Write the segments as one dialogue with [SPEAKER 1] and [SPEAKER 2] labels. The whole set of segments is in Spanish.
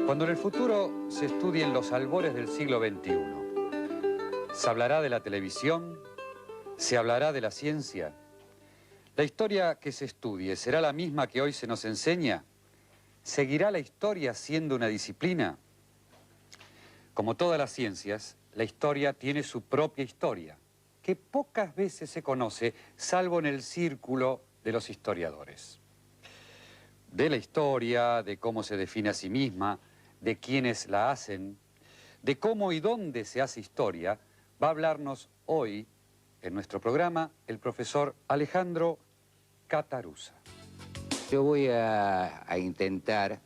[SPEAKER 1] Cuando en el futuro se estudien los albores del siglo XXI, ¿se hablará de la televisión? ¿Se hablará de la ciencia? ¿La historia que se estudie será la misma que hoy se nos enseña? ¿Seguirá la historia siendo una disciplina? Como todas las ciencias, la historia tiene su propia historia, que pocas veces se conoce, salvo en el círculo de los historiadores. De la historia, de cómo se define a sí misma, de quiénes la hacen, de cómo y dónde se hace historia, va a hablarnos hoy, en nuestro programa, el profesor Alejandro Catarusa.
[SPEAKER 2] Yo voy a intentar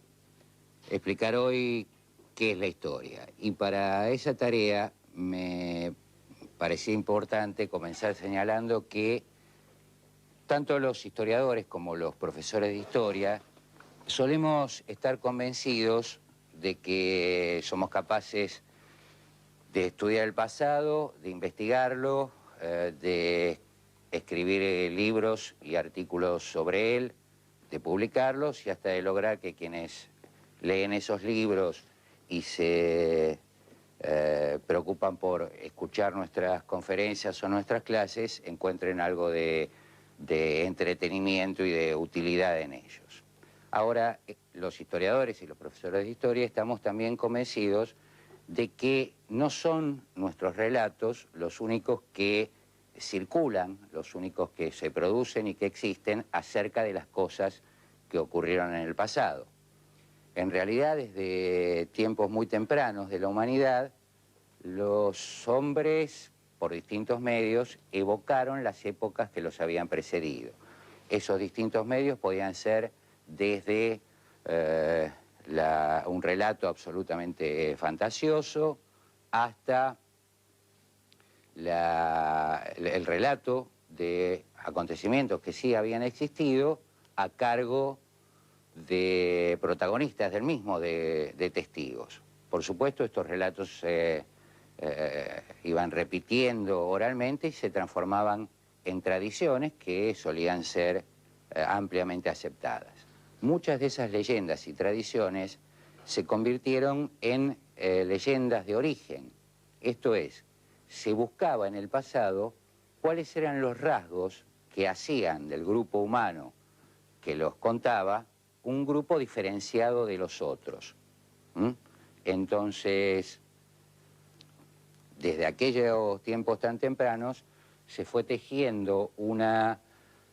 [SPEAKER 2] explicar hoy qué es la historia. Y para esa tarea me parecía importante comenzar señalando que tanto los historiadores como los profesores de historia solemos estar convencidos de que somos capaces de estudiar el pasado, de investigarlo, de escribir libros y artículos sobre él, de publicarlos y hasta de lograr que quienes leen esos libros y se preocupan por escuchar nuestras conferencias o nuestras clases encuentren algo de entretenimiento y de utilidad en ellos. Ahora, los historiadores y los profesores de historia estamos también convencidos de que no son nuestros relatos los únicos que circulan, los únicos que se producen y que existen acerca de las cosas que ocurrieron en el pasado. En realidad, desde tiempos muy tempranos de la humanidad, los hombres, por distintos medios, evocaron las épocas que los habían precedido. Esos distintos medios podían ser desde un relato absolutamente fantasioso hasta el relato de acontecimientos que sí habían existido a cargo de protagonistas del mismo, de testigos. Por supuesto, estos relatos se iban repitiendo oralmente y se transformaban en tradiciones que solían ser ampliamente aceptadas. Muchas de esas leyendas y tradiciones se convirtieron en leyendas de origen. Esto es, se buscaba en el pasado cuáles eran los rasgos que hacían del grupo humano que los contaba un grupo diferenciado de los otros. Entonces, desde aquellos tiempos tan tempranos, se fue tejiendo una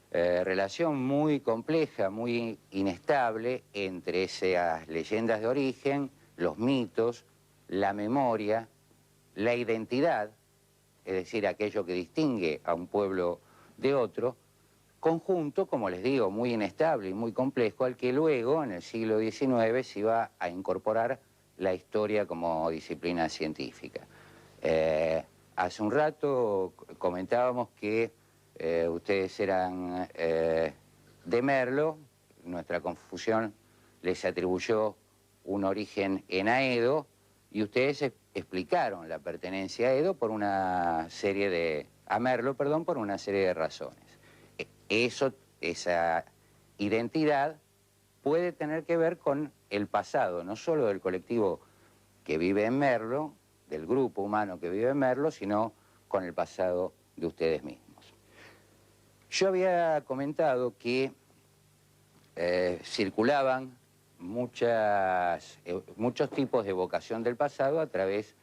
[SPEAKER 2] relación muy compleja, muy inestable entre esas leyendas de origen, los mitos, la memoria, la identidad, es decir, aquello que distingue a un pueblo de otro, conjunto, como les digo, muy inestable y muy complejo, al que luego, en el siglo XIX, se iba a incorporar la historia como disciplina científica. Hace un rato comentábamos que ustedes eran de Merlo, nuestra confusión les atribuyó un origen en Aedo, y ustedes explicaron la pertenencia a Edo por una serie de... a Merlo, perdón, por una serie de razones. Esa identidad puede tener que ver con el pasado, no solo del colectivo que vive en Merlo, del grupo humano que vive en Merlo, sino con el pasado de ustedes mismos. Yo había comentado que circulaban muchos tipos de evocación del pasado a través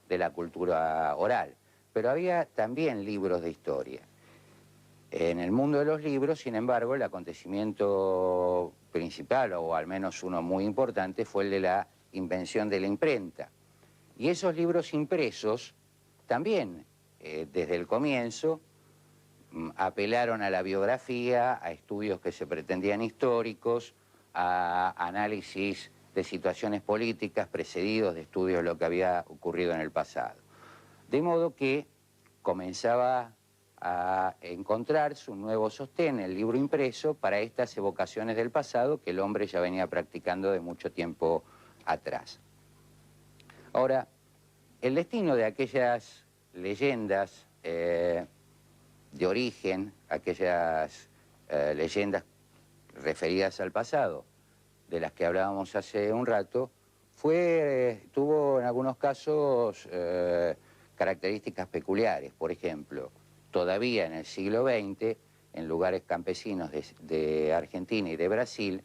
[SPEAKER 2] de la cultura oral, pero había también libros de historia. En el mundo de los libros, sin embargo, el acontecimiento principal, o al menos uno muy importante, fue el de la invención de la imprenta. Y esos libros impresos también, desde el comienzo, apelaron a la biografía, a estudios que se pretendían históricos, a análisis de situaciones políticas precedidos de estudios de lo que había ocurrido en el pasado. De modo que comenzaba a encontrarse un nuevo sostén, el libro impreso, para estas evocaciones del pasado que el hombre ya venía practicando de mucho tiempo atrás. Ahora, el destino de aquellas leyendas de origen, aquellas leyendas referidas al pasado, de las que hablábamos hace un rato, tuvo en algunos casos características peculiares. Por ejemplo, todavía en el siglo XX, en lugares campesinos de Argentina y de Brasil,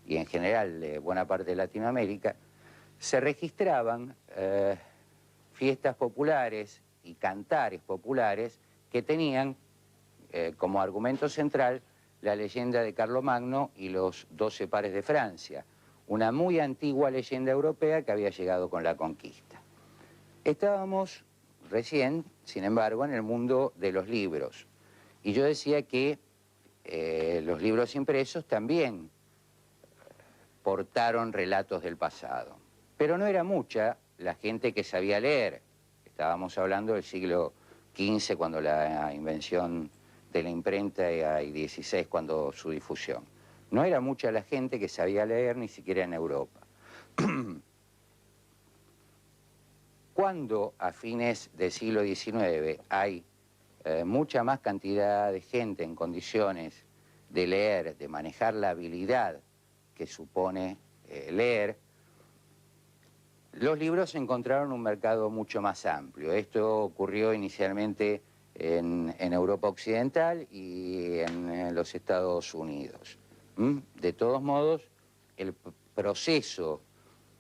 [SPEAKER 2] y en general de buena parte de Latinoamérica, se registraban fiestas populares y cantares populares que tenían como argumento central la leyenda de Carlomagno y los 12 pares de Francia, una muy antigua leyenda europea que había llegado con la conquista. Estábamos recién, sin embargo, en el mundo de los libros. Y yo decía que los libros impresos también portaron relatos del pasado. Pero no era mucha la gente que sabía leer. Estábamos hablando del siglo XV, cuando la invención de la imprenta, y XVI, cuando su difusión. No era mucha la gente que sabía leer, ni siquiera en Europa. Cuando a fines del siglo XIX hay mucha más cantidad de gente en condiciones de leer, de manejar la habilidad que supone leer, los libros encontraron un mercado mucho más amplio. Esto ocurrió inicialmente en Europa Occidental y en los Estados Unidos. De todos modos, el proceso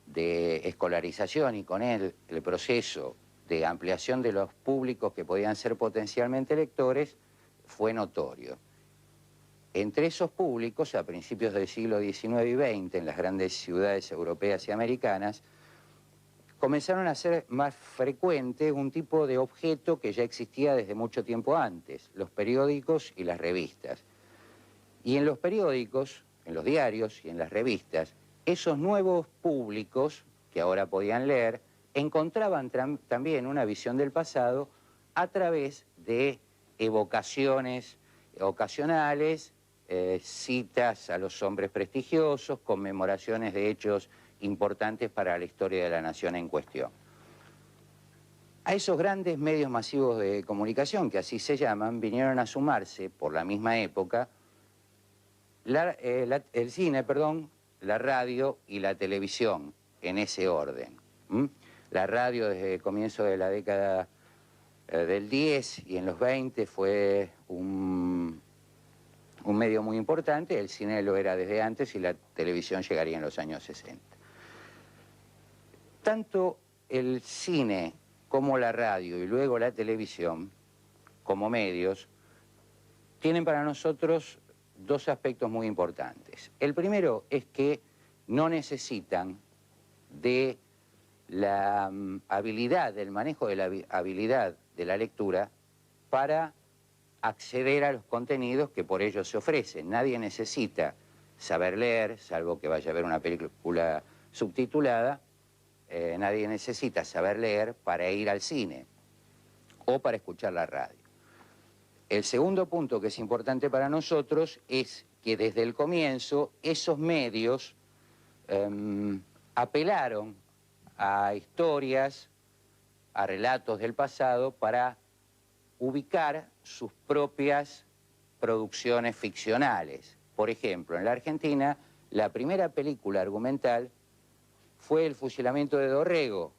[SPEAKER 2] de escolarización y con él el proceso de ampliación de los públicos que podían ser potencialmente lectores fue notorio. Entre esos públicos, a principios del siglo XIX y XX, en las grandes ciudades europeas y americanas, comenzaron a ser más frecuente un tipo de objeto que ya existía desde mucho tiempo antes, los periódicos y las revistas. Y en los periódicos, en los diarios y en las revistas, esos nuevos públicos que ahora podían leer, encontraban también una visión del pasado a través de evocaciones ocasionales, citas a los hombres prestigiosos, conmemoraciones de hechos importantes para la historia de la nación en cuestión. A esos grandes medios masivos de comunicación, que así se llaman, vinieron a sumarse, por la misma época, el cine, la radio y la televisión, en ese orden. La radio desde el comienzo de la década del 10 y en los 20 fue un medio muy importante, el cine lo era desde antes y la televisión llegaría en los años 60. Tanto el cine como la radio y luego la televisión, como medios, tienen para nosotros dos aspectos muy importantes. El primero es que no necesitan de la habilidad, del manejo de la habilidad de la lectura para acceder a los contenidos que por ellos se ofrecen. Nadie necesita saber leer, salvo que vaya a ver una película subtitulada, nadie necesita saber leer para ir al cine o para escuchar la radio. El segundo punto que es importante para nosotros es que desde el comienzo esos medios apelaron a historias, a relatos del pasado para ubicar sus propias producciones ficcionales. Por ejemplo, en la Argentina, la primera película argumental fue El fusilamiento de Dorrego,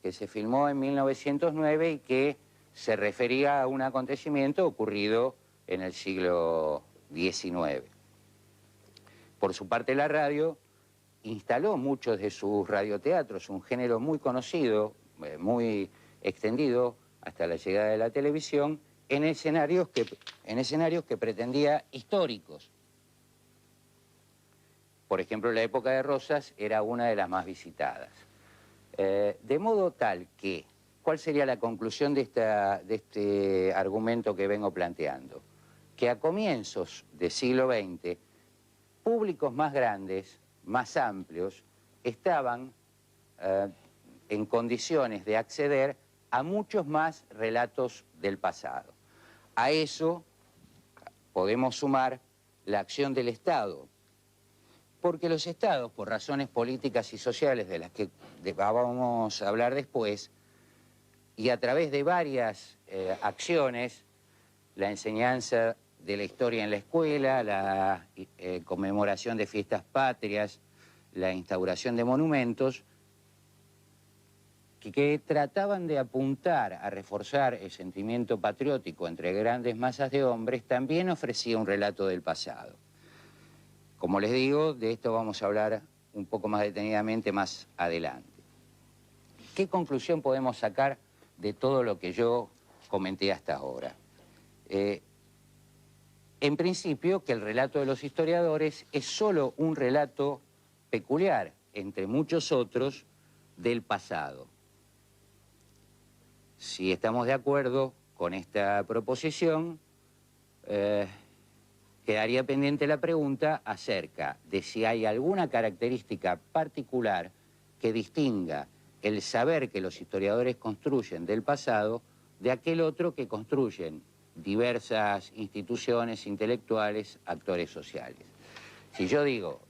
[SPEAKER 2] que se filmó en 1909 y que se refería a un acontecimiento ocurrido en el siglo XIX. Por su parte, la radio instaló muchos de sus radioteatros, un género muy conocido, muy extendido hasta la llegada de la televisión, en escenarios que pretendía históricos. Por ejemplo, la época de Rosas era una de las más visitadas. De modo tal que, ¿cuál sería la conclusión de este argumento que vengo planteando? Que a comienzos del siglo XX, públicos más grandes, más amplios, estaban en condiciones de acceder a muchos más relatos del pasado. A eso podemos sumar la acción del Estado, porque los Estados, por razones políticas y sociales de las que vamos a hablar después, y a través de varias acciones, la enseñanza de la historia en la escuela, la conmemoración de fiestas patrias, la instauración de monumentos, que trataban de apuntar a reforzar el sentimiento patriótico entre grandes masas de hombres, también ofrecía un relato del pasado. Como les digo, de esto vamos a hablar un poco más detenidamente más adelante. ¿Qué conclusión podemos sacar de todo lo que yo comenté hasta ahora? En principio, que el relato de los historiadores es solo un relato peculiar, entre muchos otros, del pasado. Si estamos de acuerdo con esta proposición, quedaría pendiente la pregunta acerca de si hay alguna característica particular que distinga el saber que los historiadores construyen del pasado de aquel otro que construyen diversas instituciones intelectuales, actores sociales. Si yo digo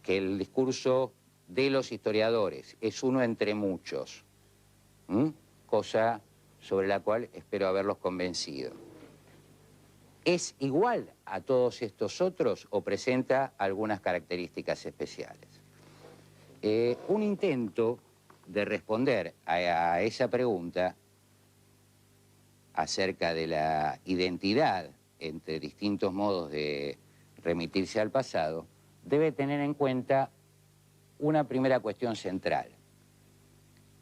[SPEAKER 2] que el discurso de los historiadores es uno entre muchos, cosa sobre la cual espero haberlos convencido, ¿es igual a todos estos otros o presenta algunas características especiales? Un intento de responder a esa pregunta acerca de la identidad entre distintos modos de remitirse al pasado debe tener en cuenta una primera cuestión central,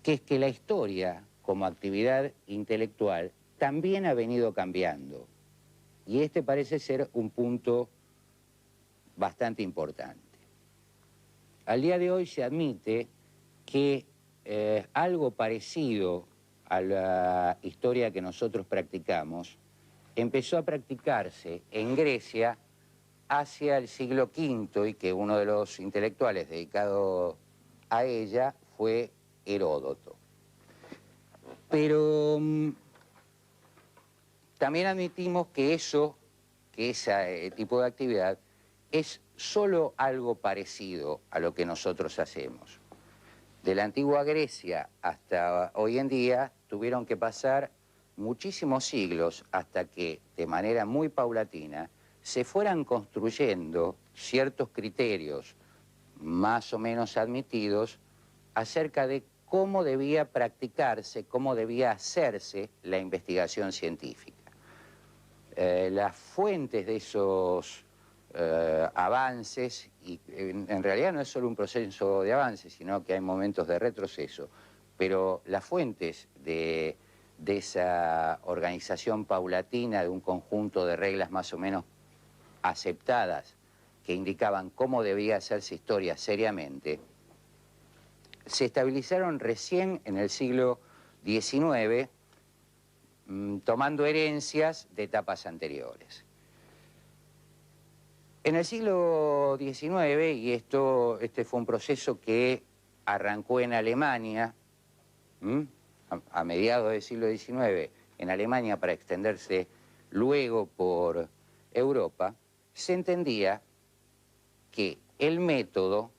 [SPEAKER 2] que es que la historia como actividad intelectual también ha venido cambiando. Y este parece ser un punto bastante importante. Al día de hoy se admite que algo parecido a la historia que nosotros practicamos empezó a practicarse en Grecia hacia el siglo V y que uno de los intelectuales dedicados a ella fue Heródoto. Pero también admitimos que ese tipo de actividad es solo algo parecido a lo que nosotros hacemos. De la antigua Grecia hasta hoy en día tuvieron que pasar muchísimos siglos hasta que, de manera muy paulatina, se fueran construyendo ciertos criterios más o menos admitidos acerca de cómo debía practicarse, cómo debía hacerse la investigación científica. Las fuentes de esos avances, y en realidad no es solo un proceso de avance, sino que hay momentos de retroceso, pero las fuentes de esa organización paulatina de un conjunto de reglas más o menos aceptadas que indicaban cómo debía hacerse historia seriamente, se estabilizaron recién en el siglo XIX, tomando herencias de etapas anteriores. En el siglo XIX, y este fue un proceso que arrancó en Alemania, a mediados del siglo XIX, en Alemania para extenderse luego por Europa, se entendía que el método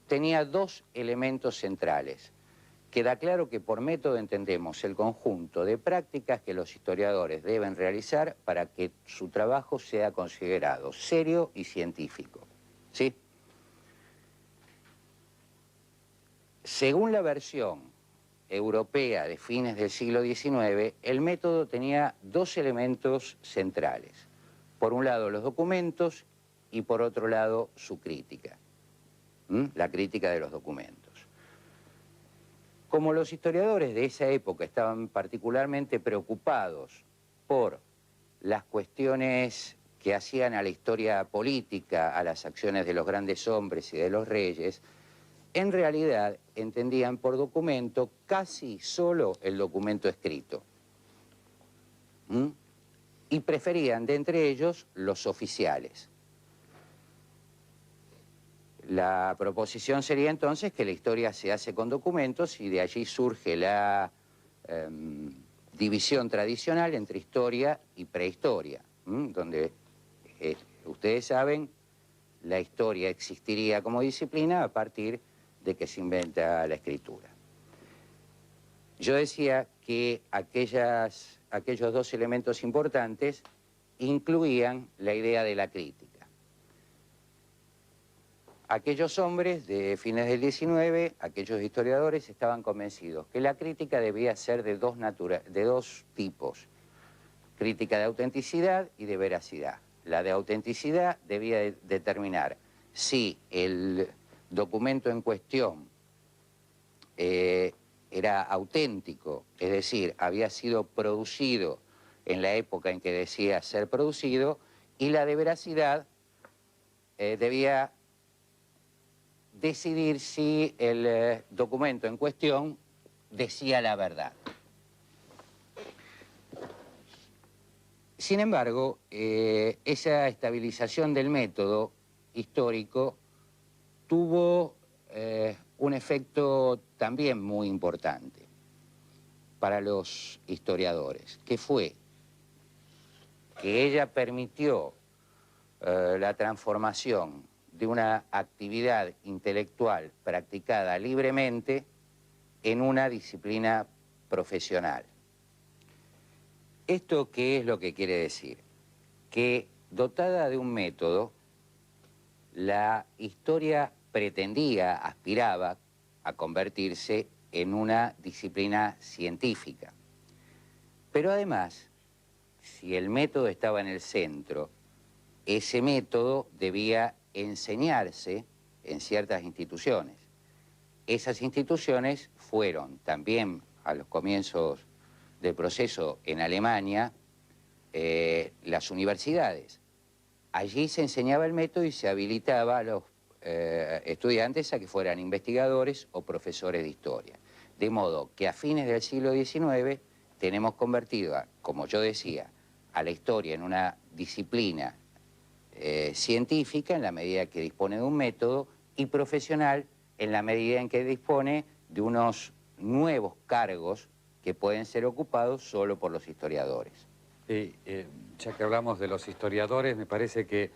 [SPEAKER 2] tenía dos elementos centrales. Queda claro que por método entendemos el conjunto de prácticas que los historiadores deben realizar para que su trabajo sea considerado serio y científico, ¿sí? Según la versión europea de fines del siglo XIX, el método tenía dos elementos centrales. Por un lado los documentos y por otro lado su crítica, la crítica de los documentos. Como los historiadores de esa época estaban particularmente preocupados por las cuestiones que hacían a la historia política, a las acciones de los grandes hombres y de los reyes, en realidad entendían por documento casi solo el documento escrito. Y preferían de entre ellos los oficiales. La proposición sería entonces que la historia se hace con documentos y de allí surge la división tradicional entre historia y prehistoria, donde ustedes saben, la historia existiría como disciplina a partir de que se inventa la escritura. Yo decía que aquellos dos elementos importantes incluían la idea de la crítica. aquellos hombres de fines del 19, aquellos historiadores, estaban convencidos que la crítica debía ser de dos tipos, crítica de autenticidad y de veracidad. La de autenticidad debía determinar si el documento en cuestión era auténtico, es decir, había sido producido en la época en que decía ser producido, y la de veracidad debía decidir si el documento en cuestión decía la verdad. Sin embargo, esa estabilización del método histórico tuvo un efecto también muy importante para los historiadores, que fue que ella permitió la transformación de una actividad intelectual practicada libremente en una disciplina profesional. ¿Esto qué es lo que quiere decir? Que dotada de un método, la historia pretendía, aspiraba a convertirse en una disciplina científica. Pero además, si el método estaba en el centro, ese método debía enseñarse en ciertas instituciones. Esas instituciones fueron también a los comienzos del proceso en Alemania, las universidades. Allí se enseñaba el método y se habilitaba a los estudiantes a que fueran investigadores o profesores de historia. De modo que a fines del siglo XIX tenemos convertido, como yo decía, a la historia en una disciplina científica en la medida que dispone de un método y profesional en la medida en que dispone de unos nuevos cargos que pueden ser ocupados solo por los historiadores.
[SPEAKER 1] Ya que hablamos de los historiadores, me parece que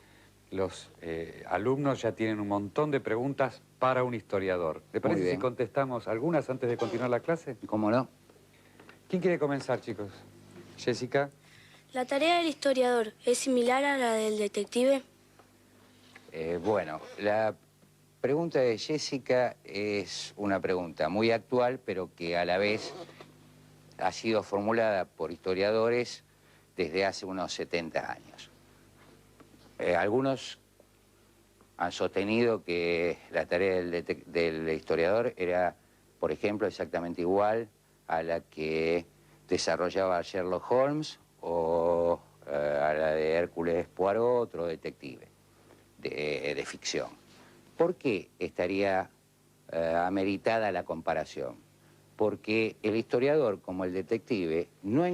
[SPEAKER 1] los alumnos ya tienen un montón de preguntas para un historiador. ¿Le parece si contestamos algunas antes de continuar la clase?
[SPEAKER 2] ¿Cómo no?
[SPEAKER 1] ¿Quién quiere comenzar, chicos? Jessica.
[SPEAKER 3] ¿La tarea del historiador es similar a la del detective?
[SPEAKER 2] Bueno, la pregunta de Jessica es una pregunta muy actual, pero que a la vez ha sido formulada por historiadores desde hace unos 70 años. Algunos han sostenido que la tarea del historiador era, por ejemplo, exactamente igual a la que desarrollaba Sherlock Holmes o a la de Hércules Poirot, otro detective de ficción. ¿Por qué estaría ameritada la comparación? Porque el historiador, como el detective, no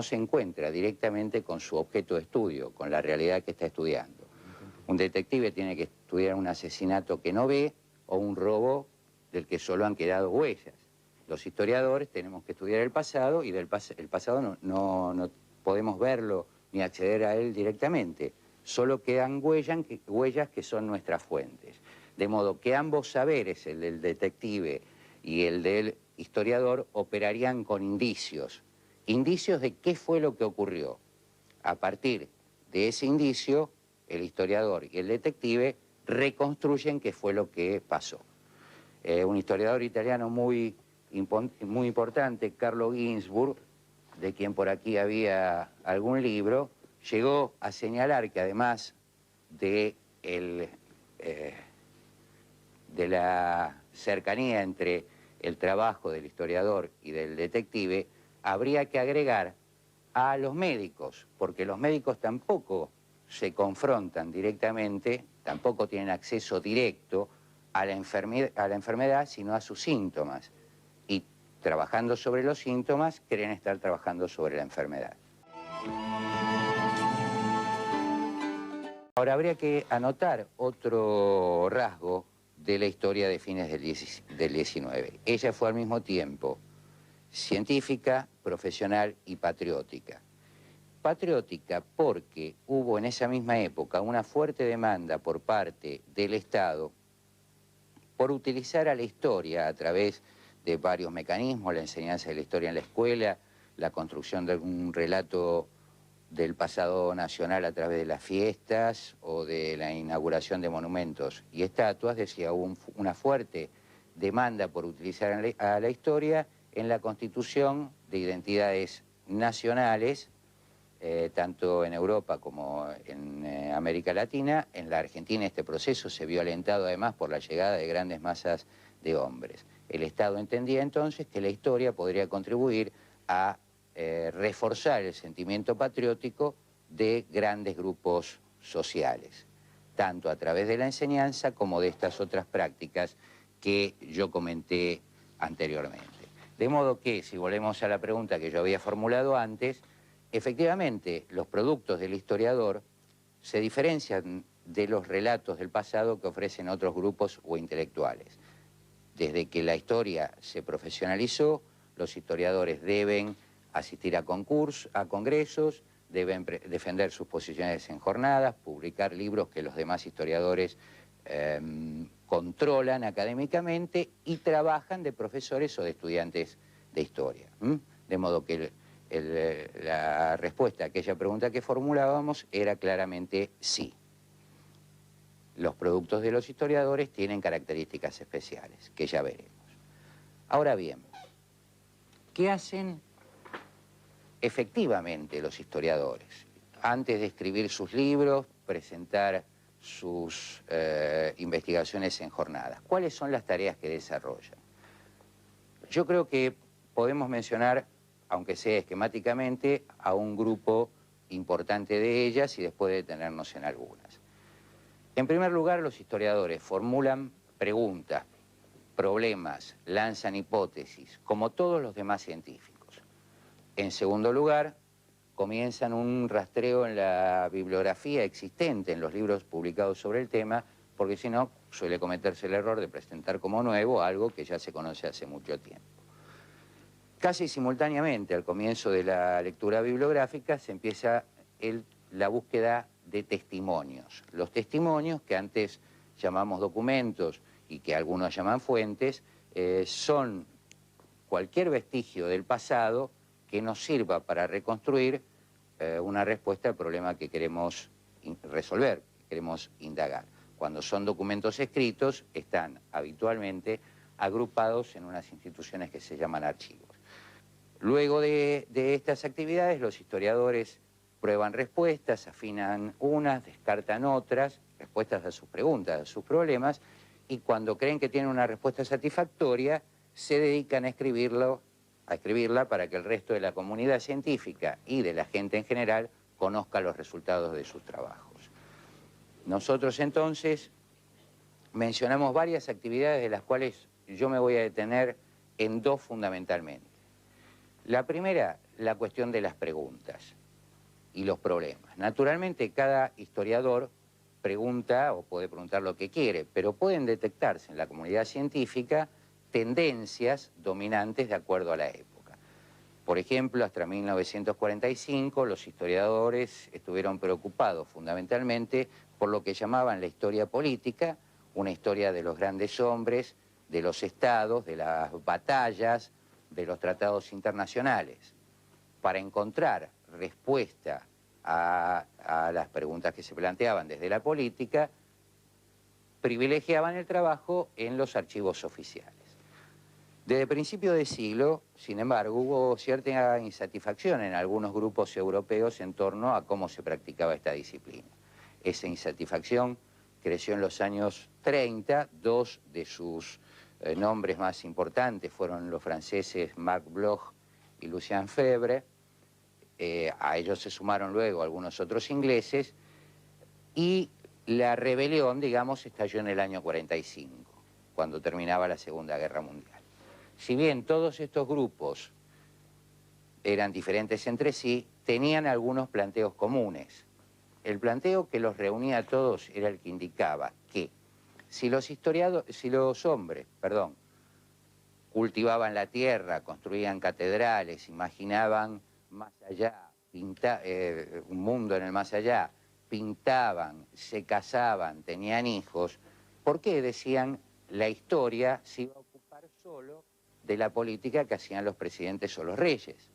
[SPEAKER 2] se encuentra directamente con su objeto de estudio, con la realidad que está estudiando. Un detective tiene que estudiar un asesinato que no ve o un robo del que solo han quedado huellas. Los historiadores tenemos que estudiar el pasado y el pasado no podemos verlo ni acceder a él directamente. Solo quedan huellas que son nuestras fuentes. De modo que ambos saberes, el del detective y el del historiador, operarían con indicios. Indicios de qué fue lo que ocurrió. A partir de ese indicio, el historiador y el detective reconstruyen qué fue lo que pasó. Un historiador italiano muy importante, Carlo Ginzburg, de quien por aquí había algún libro, llegó a señalar que además de la cercanía entre el trabajo del historiador y del detective, habría que agregar a los médicos, porque los médicos tampoco se confrontan directamente, tampoco tienen acceso directo a la enfermedad, sino a sus síntomas. Y trabajando sobre los síntomas, creen estar trabajando sobre la enfermedad. Ahora habría que anotar otro rasgo de la historia de fines del 19. Ella fue al mismo tiempo científica, profesional y patriótica. Patriótica porque hubo en esa misma época una fuerte demanda por parte del Estado por utilizar a la historia a través de varios mecanismos, la enseñanza de la historia en la escuela, la construcción de un relato del pasado nacional a través de las fiestas o de la inauguración de monumentos y estatuas, decía, hubo una fuerte demanda por utilizar a la historia en la constitución de identidades nacionales, tanto en Europa como en América Latina. En la Argentina este proceso se vio alentado además por la llegada de grandes masas de hombres. El Estado entendía entonces que la historia podría contribuir a reforzar el sentimiento patriótico de grandes grupos sociales, tanto a través de la enseñanza como de estas otras prácticas que yo comenté anteriormente. De modo que, si volvemos a la pregunta que yo había formulado antes, efectivamente los productos del historiador se diferencian de los relatos del pasado que ofrecen otros grupos o intelectuales. Desde que la historia se profesionalizó, los historiadores deben asistir a congresos, deben defender sus posiciones en jornadas, publicar libros que los demás historiadores controlan académicamente y trabajan de profesores o de estudiantes de historia. De modo que la respuesta a aquella pregunta que formulábamos era claramente sí. Los productos de los historiadores tienen características especiales, que ya veremos. Ahora bien, ¿qué hacen efectivamente los historiadores? Antes de escribir sus libros, presentar sus investigaciones en jornadas. ¿Cuáles son las tareas que desarrollan? Yo creo que podemos mencionar, aunque sea esquemáticamente, a un grupo importante de ellas y después detenernos en algunas. En primer lugar, los historiadores formulan preguntas, problemas, lanzan hipótesis, como todos los demás científicos. En segundo lugar, comienzan un rastreo en la bibliografía existente, en los libros publicados sobre el tema, porque si no, suele cometerse el error de presentar como nuevo algo que ya se conoce hace mucho tiempo. Casi simultáneamente, al comienzo de la lectura bibliográfica, se empieza la búsqueda de testimonios. Los testimonios, que antes llamamos documentos y que algunos llaman fuentes, son cualquier vestigio del pasado que nos sirva para reconstruir una respuesta al problema que queremos resolver, que queremos indagar. Cuando son documentos escritos, están habitualmente agrupados en unas instituciones que se llaman archivos. Luego de estas actividades, los historiadores prueban respuestas, afinan unas, descartan otras, respuestas a sus preguntas, a sus problemas, y cuando creen que tienen una respuesta satisfactoria, se dedican a escribirla para que el resto de la comunidad científica y de la gente en general conozca los resultados de sus trabajos. Nosotros entonces mencionamos varias actividades de las cuales yo me voy a detener en dos fundamentalmente. La primera, la cuestión de las preguntas y los problemas. Naturalmente, cada historiador pregunta o puede preguntar lo que quiere, pero pueden detectarse en la comunidad científica tendencias dominantes de acuerdo a la época. Por ejemplo, hasta 1945 los historiadores estuvieron preocupados fundamentalmente por lo que llamaban la historia política, una historia de los grandes hombres, de los estados, de las batallas, de los tratados internacionales. Para encontrar respuesta a las preguntas que se planteaban desde la política, privilegiaban el trabajo en los archivos oficiales. Desde principios de siglo, sin embargo, hubo cierta insatisfacción en algunos grupos europeos en torno a cómo se practicaba esta disciplina. Esa insatisfacción creció en los años 30, dos de sus nombres más importantes fueron los franceses Marc Bloch y Lucien Febvre. A ellos se sumaron luego algunos otros ingleses y la rebelión, digamos, estalló en el año 45, cuando terminaba la Segunda Guerra Mundial. Si bien todos estos grupos eran diferentes entre sí, tenían algunos planteos comunes. El planteo que los reunía a todos era el que indicaba que si los hombres cultivaban la tierra, construían catedrales, imaginaban más allá, un mundo en el más allá, pintaban, se casaban, tenían hijos, ¿por qué decían la historia se iba a ocupar solo de la política que hacían los presidentes o los reyes?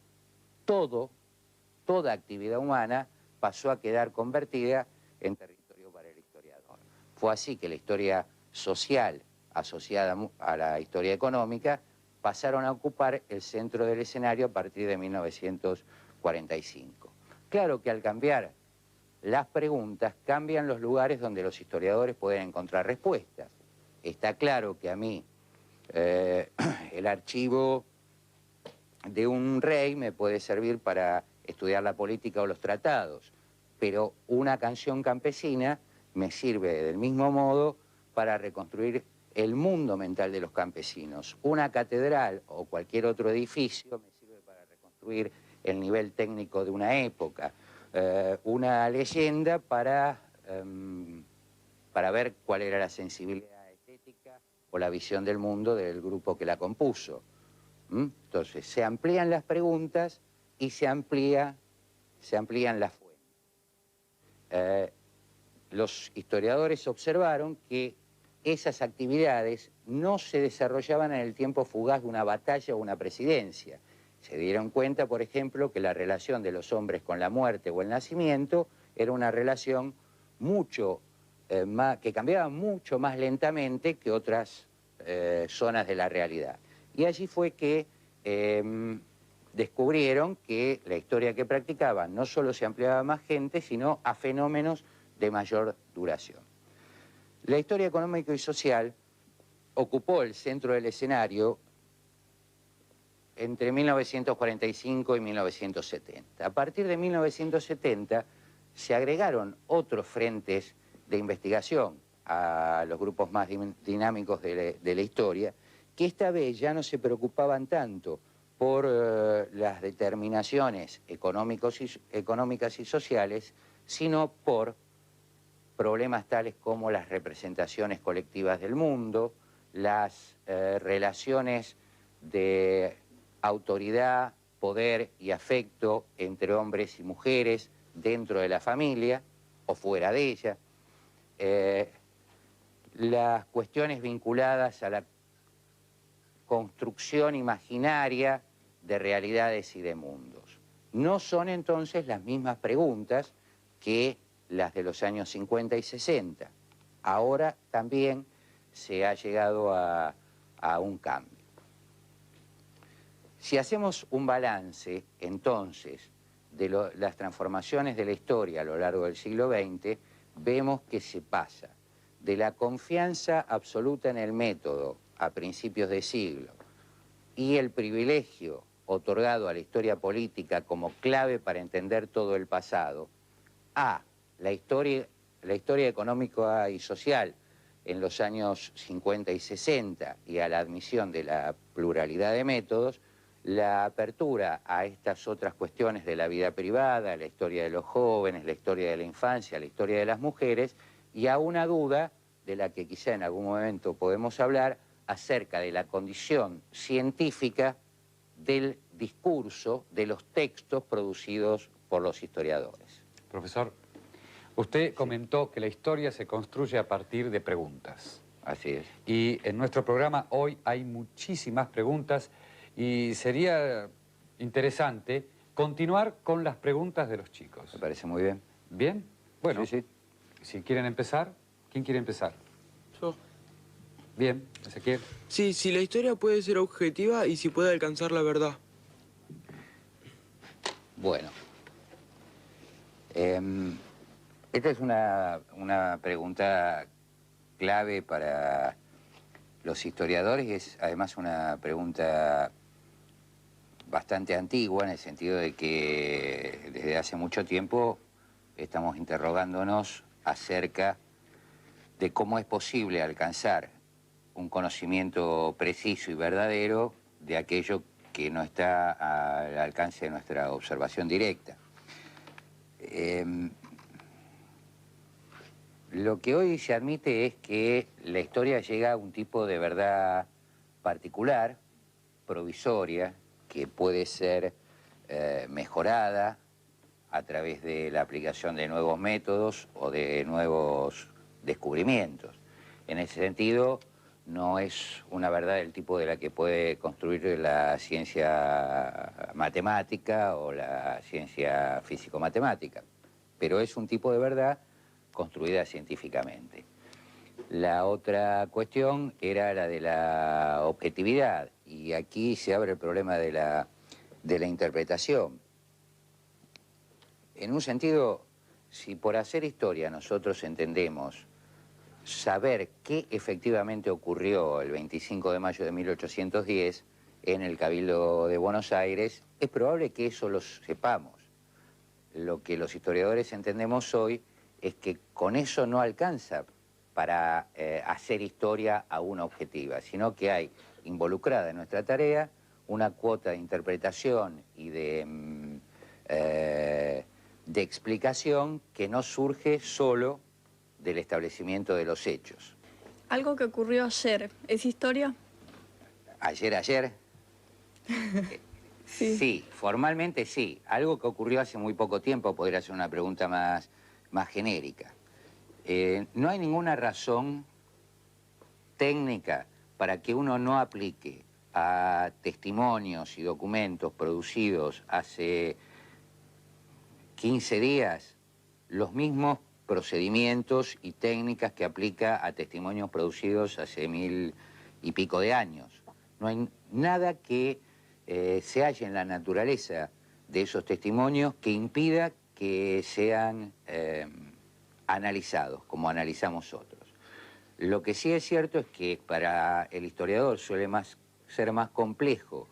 [SPEAKER 2] Todo toda actividad humana pasó a quedar convertida en territorio para el historiador. Fue así que la historia social asociada a la historia económica pasaron a ocupar el centro del escenario a partir de 1945. Claro que al cambiar las preguntas, cambian los lugares donde los historiadores pueden encontrar respuestas. Está claro que a mí el archivo de un rey me puede servir para estudiar la política o los tratados, pero una canción campesina me sirve del mismo modo para reconstruir el mundo mental de los campesinos. Una catedral o cualquier otro edificio me sirve para reconstruir el nivel técnico de una época. Una leyenda para ver cuál era la sensibilidad estética o la visión del mundo del grupo que la compuso. Entonces, se amplían las preguntas y se amplían las fuentes. Los historiadores observaron que esas actividades no se desarrollaban en el tiempo fugaz de una batalla o una presidencia. Se dieron cuenta, por ejemplo, que la relación de los hombres con la muerte o el nacimiento era una relación que cambiaba mucho más lentamente que otras zonas de la realidad. Y allí fue que descubrieron que la historia que practicaban no solo se ampliaba a más gente, sino a fenómenos de mayor duración. La historia económica y social ocupó el centro del escenario entre 1945 y 1970. A partir de 1970 se agregaron otros frentes de investigación a los grupos más dinámicos de la historia, que esta vez ya no se preocupaban tanto por las determinaciones económicas y sociales, sino por problemas tales como las representaciones colectivas del mundo, las relaciones de autoridad, poder y afecto entre hombres y mujeres dentro de la familia o fuera de ella, las cuestiones vinculadas a la construcción imaginaria de realidades y de mundos. No son entonces las mismas preguntas que las de los años 50 y 60. Ahora también se ha llegado a un cambio. Si hacemos un balance, entonces, de las transformaciones de la historia a lo largo del siglo XX, vemos que se pasa de la confianza absoluta en el método a principios de siglo y el privilegio otorgado a la historia política como clave para entender todo el pasado, a la historia económica y social en los años 50 y 60 y a la admisión de la pluralidad de métodos, la apertura a estas otras cuestiones de la vida privada, la historia de los jóvenes, la historia de la infancia, la historia de las mujeres, y a una duda de la que quizá en algún momento podemos hablar acerca de la condición científica del discurso, de los textos producidos por los historiadores.
[SPEAKER 1] Profesor, usted comentó que la historia se construye a partir de preguntas.
[SPEAKER 2] Así es.
[SPEAKER 1] Y en nuestro programa hoy hay muchísimas preguntas y sería interesante continuar con las preguntas de los chicos.
[SPEAKER 2] Me parece muy bien.
[SPEAKER 1] ¿Bien? Bueno,
[SPEAKER 2] sí.
[SPEAKER 1] Si quieren empezar, ¿quién quiere empezar?
[SPEAKER 4] Yo.
[SPEAKER 1] Bien, Ezequiel.
[SPEAKER 4] Sí, si la historia puede ser objetiva y si puede alcanzar la verdad.
[SPEAKER 2] Bueno. Esta es una pregunta clave para los historiadores y es además una pregunta bastante antigua en el sentido de que desde hace mucho tiempo estamos interrogándonos acerca de cómo es posible alcanzar un conocimiento preciso y verdadero de aquello que no está al alcance de nuestra observación directa. Lo que hoy se admite es que la historia llega a un tipo de verdad particular, provisoria, que puede ser mejorada a través de la aplicación de nuevos métodos o de nuevos descubrimientos. En ese sentido, no es una verdad del tipo de la que puede construir la ciencia matemática o la ciencia físico-matemática, pero es un tipo de verdad construida científicamente. La otra cuestión era la de la objetividad, y aquí se abre el problema de la interpretación. En un sentido, si por hacer historia nosotros entendemos saber qué efectivamente ocurrió el 25 de mayo de 1810 en el Cabildo de Buenos Aires, es probable que eso lo sepamos. Lo que los historiadores entendemos hoy es que con eso no alcanza para hacer historia aún objetiva, sino que hay involucrada en nuestra tarea una cuota de interpretación y de explicación que no surge solo del establecimiento de los hechos.
[SPEAKER 5] Algo que ocurrió ayer, ¿es historia?
[SPEAKER 2] ¿Ayer?
[SPEAKER 5] Sí.
[SPEAKER 2] Sí, formalmente sí. Algo que ocurrió hace muy poco tiempo podría ser una pregunta más genérica. No hay ninguna razón técnica para que uno no aplique a testimonios y documentos producidos hace 15 días los mismos procedimientos y técnicas que aplica a testimonios producidos hace 1000 y pico de años. No hay nada que se halle en la naturaleza de esos testimonios que impida que sean analizados, como analizamos otros. Lo que sí es cierto es que para el historiador suele ser más complejo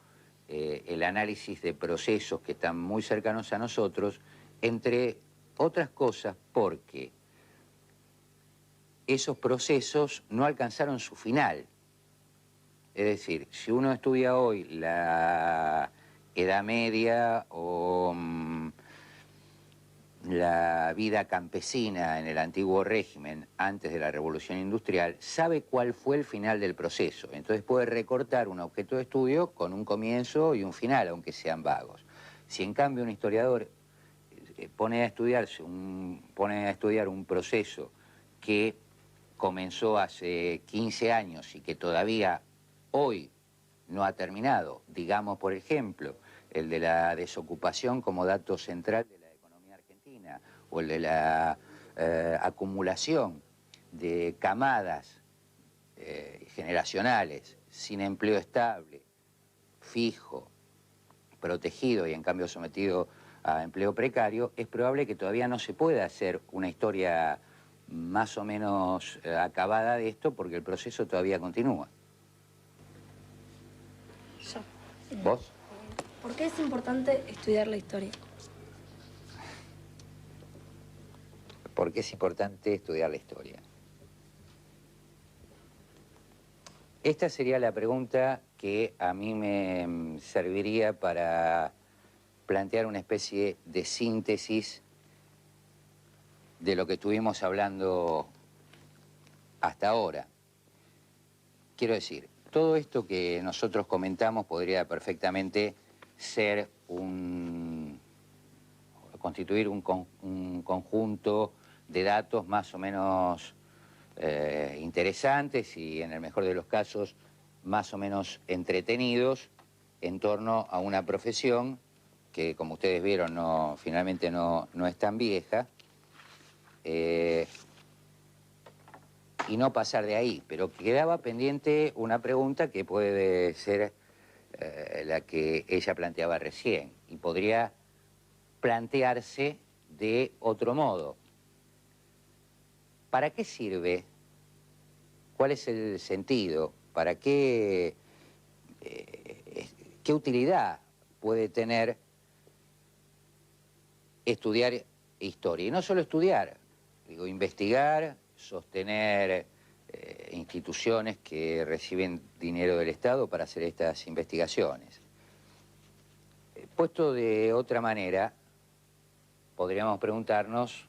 [SPEAKER 2] el análisis de procesos que están muy cercanos a nosotros, entre otras cosas porque esos procesos no alcanzaron su final. Es decir, si uno estudia hoy la Edad Media o la vida campesina en el antiguo régimen antes de la Revolución Industrial, sabe cuál fue el final del proceso. Entonces puede recortar un objeto de estudio con un comienzo y un final, aunque sean vagos. Si en cambio un historiador pone a estudiar un proceso que comenzó hace 15 años y que todavía hoy no ha terminado, digamos por ejemplo, el de la desocupación como dato central de la economía argentina, o el de la acumulación de camadas generacionales sin empleo estable, fijo, protegido y en cambio sometido a empleo precario, es probable que todavía no se pueda hacer una historia más o menos acabada de esto porque el proceso todavía continúa.
[SPEAKER 3] Yo.
[SPEAKER 2] ¿Vos?
[SPEAKER 3] ¿Por qué es importante estudiar la historia?
[SPEAKER 2] ¿Por qué es importante estudiar la historia? Esta sería la pregunta que a mí me serviría para plantear una especie de síntesis de lo que estuvimos hablando hasta ahora. Quiero decir, todo esto que nosotros comentamos podría perfectamente ser constituir un conjunto de datos más o menos interesantes y, en el mejor de los casos, más o menos entretenidos en torno a una profesión que, como ustedes vieron, finalmente no es tan vieja, y no pasar de ahí. Pero quedaba pendiente una pregunta que puede ser la que ella planteaba recién, y podría plantearse de otro modo. ¿Para qué sirve? ¿Cuál es el sentido? ¿Para qué? ¿Qué utilidad puede tener estudiar historia? Y no solo estudiar, digo, investigar, sostener instituciones que reciben dinero del Estado para hacer estas investigaciones. Puesto de otra manera, podríamos preguntarnos,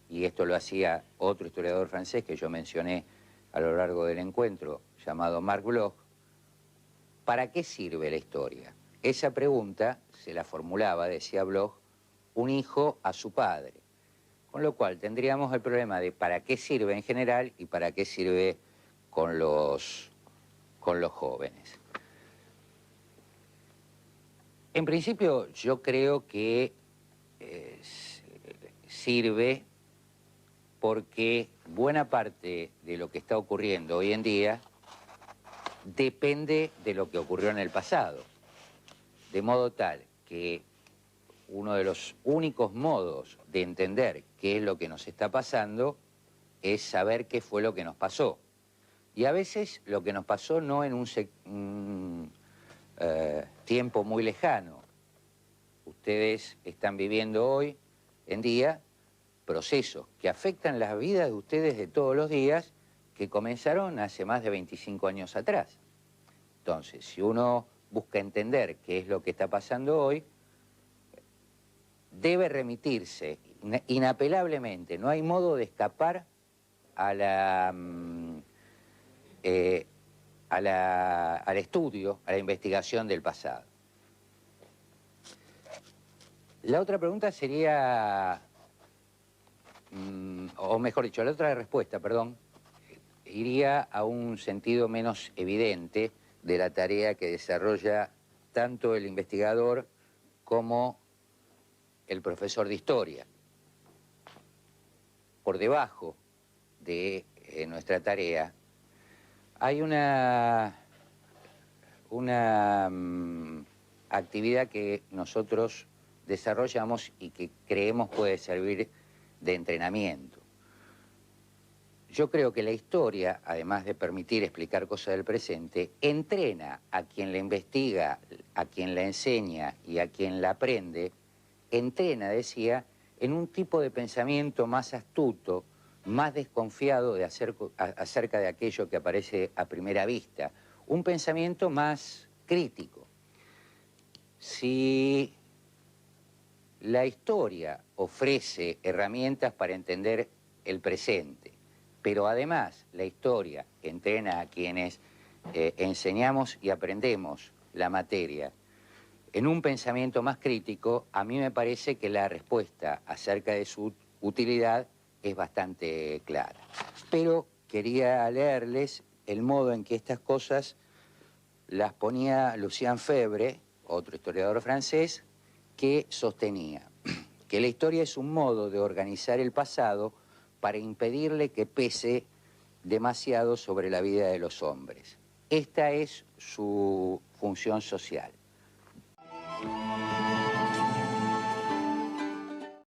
[SPEAKER 2] y esto lo hacía otro historiador francés que yo mencioné a lo largo del encuentro, llamado Marc Bloch, ¿para qué sirve la historia? Esa pregunta se la formulaba, decía Bloch, un hijo a su padre. Con lo cual tendríamos el problema de para qué sirve en general y para qué sirve con los jóvenes. En principio, yo creo que sirve porque buena parte de lo que está ocurriendo hoy en día depende de lo que ocurrió en el pasado. De modo tal que uno de los únicos modos de entender qué es lo que nos está pasando es saber qué fue lo que nos pasó. Y a veces lo que nos pasó no en un tiempo muy lejano. Ustedes están viviendo hoy en día procesos que afectan la vida de ustedes de todos los días que comenzaron hace más de 25 años atrás. Entonces, si uno busca entender qué es lo que está pasando hoy, debe remitirse inapelablemente, no hay modo de escapar al estudio, a la investigación del pasado. La otra pregunta sería, o mejor dicho, la otra respuesta, perdón, iría a un sentido menos evidente de la tarea que desarrolla tanto el investigador como el profesor de historia. Por debajo de nuestra tarea hay una actividad que nosotros desarrollamos y que creemos puede servir de entrenamiento. Yo creo que la historia, además de permitir explicar cosas del presente, entrena a quien la investiga, a quien la enseña y a quien la aprende, entrena, decía, en un tipo de pensamiento más astuto, más desconfiado acerca de aquello que aparece a primera vista, un pensamiento más crítico. Si la historia ofrece herramientas para entender el presente, pero además la historia entrena a quienes enseñamos y aprendemos la materia en un pensamiento más crítico, a mí me parece que la respuesta acerca de su utilidad es bastante clara. Pero quería leerles el modo en que estas cosas las ponía Lucien Febvre, otro historiador francés, que sostenía que la historia es un modo de organizar el pasado para impedirle que pese demasiado sobre la vida de los hombres. Esta es su función social.